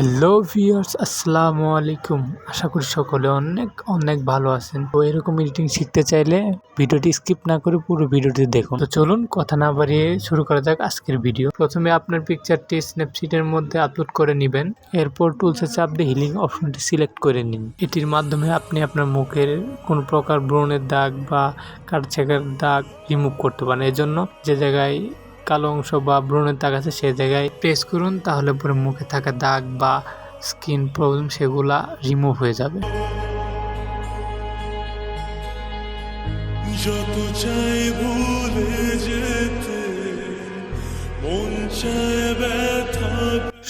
Hello viewers, আসসালামু আলাইকুম। আশা করি সকলে অনেক অনেক ভালো আছেন। তো এরকম এডিটিং শিখতে চাইলে ভিডিওটি স্কিপ না করে পুরো ভিডিওটি দেখুন। তো চলুন কথা না বাড়িয়ে শুরু করা যাক আজকের ভিডিও। প্রথমে আপনার পিকচারটি স্ন্যাপশিটের মধ্যে আপলোড করে নেবেন। এরপর টুলসে চাপ দিয়ে হিলিং অপশনটি সিলেক্ট করে নিন। এটির মাধ্যমে আপনি আপনার মুখের কোনো প্রকার ব্রণের দাগ বা কাটছাঁটের দাগ রিমুভ করতে পারেন। এজন্য যে জায়গায় কালো অংশ বা ব্রণের দাগ আছে সেই জায়গায় প্রেস করুন, তাহলে পরে মুখে থাকা দাগ বা স্কিন প্রবলেম সেগুলা রিমুভ হয়ে যাবে। যত চাই ভুলে যেতে মন চায় ব্যথা।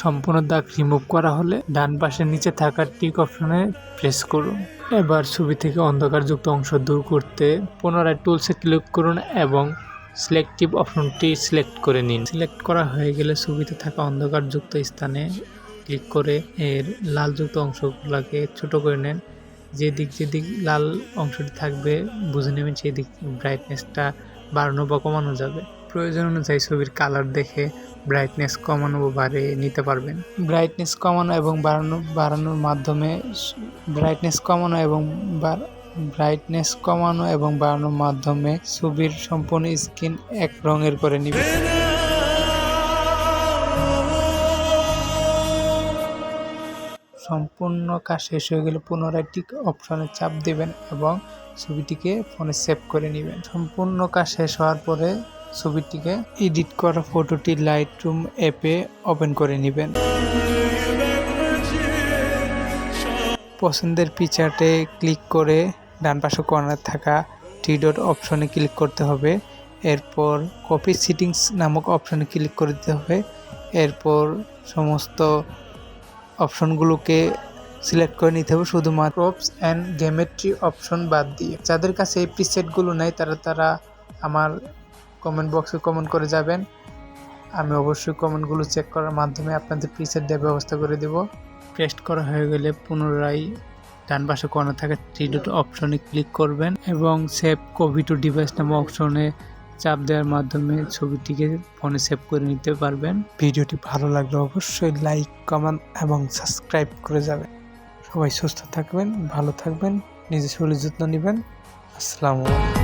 সম্পূর্ণ দাগ রিমুভ করা হলে ডান পাশের নিচে থাকা টিক অপশনে প্রেস করুন। এবার ছবি থেকে অন্ধকারযুক্ত অংশ দূর করতে পুনরায় টুলসে ক্লিক করুন এবং সিলেক্টিভ অপশনটি সিলেক্ট করে নিন। সিলেক্ট করা হয়ে গেলে ছবিতে থাকা অন্ধকারযুক্ত স্থানে ক্লিক করে এর লালযুক্ত অংশগুলোকে ছোট করে নেন। যেদিক লাল অংশটি থাকবে বুঝে নেবেন সেই দিক ব্রাইটনেসটা বাড়ানো বা কমানো যাবে। প্রয়োজন অনুযায়ী ছবির কালার দেখে ব্রাইটনেস কমানো বা বাড়িয়ে নিতে পারবেন। ব্রাইটনেস কমানো এবং বাড়ানোর মাধ্যমে বাড়ানোর মাধ্যমে ছবির সম্পূর্ণ স্কিন এক রঙের করে নিবে। সম্পূর্ণ কাজ শেষ হয়ে গেলে পুনরায় টিক অপশনে চাপ দিবেন এবং ছবিটিকে ফোনে সেভ করে নেবেন। সম্পূর্ণ কাজ শেষ হওয়ার পরে ছবিটিকে এডিট করা ফটোটি লাইটরুম অ্যাপে ওপেন করে নেবেন। পছন্দের পিকচারে ক্লিক করে ডান পাশে কর্নারে থাকা থ্রি ডট অপশনে ক্লিক করতে হবে। এরপর কপি সেটিংস নামক অপশনে ক্লিক করে দিতে হবে। এরপর সমস্ত অপশনগুলোকে সিলেক্ট করে নিতে হবে, শুধুমাত্র প্রপস অ্যান্ড গেমেট্রি অপশন বাদ দিয়ে। যাদের কাছে এই প্রিসেটগুলো নেই তারা আমার কমেন্ট বক্সে কমেন্ট করে যাবেন। আমি অবশ্যই কমেন্টগুলো চেক করার মাধ্যমে আপনাদের প্রিসেট দেওয়ার ব্যবস্থা করে দেব। পেস্ট করা হয়ে গেলে পুনরায় ডান পাশে কর্নারে থাকা থ্রি ডট অপশনে ক্লিক করবেন এবং সেভ কপি টু ডিভাইস নামক অপশনে চাপ দেওয়ার মাধ্যমে ছবিটিকে ফোনে সেভ করে নিতে পারবেন। ভিডিওটি ভালো লাগলে অবশ্যই লাইক, কমেন্ট এবং সাবস্ক্রাইব করে যাবেন। সবাই সুস্থ থাকবেন, ভালো থাকবেন, নিজের শরীরের যত্ন নেবেন। আসসালামু আলাইকুম।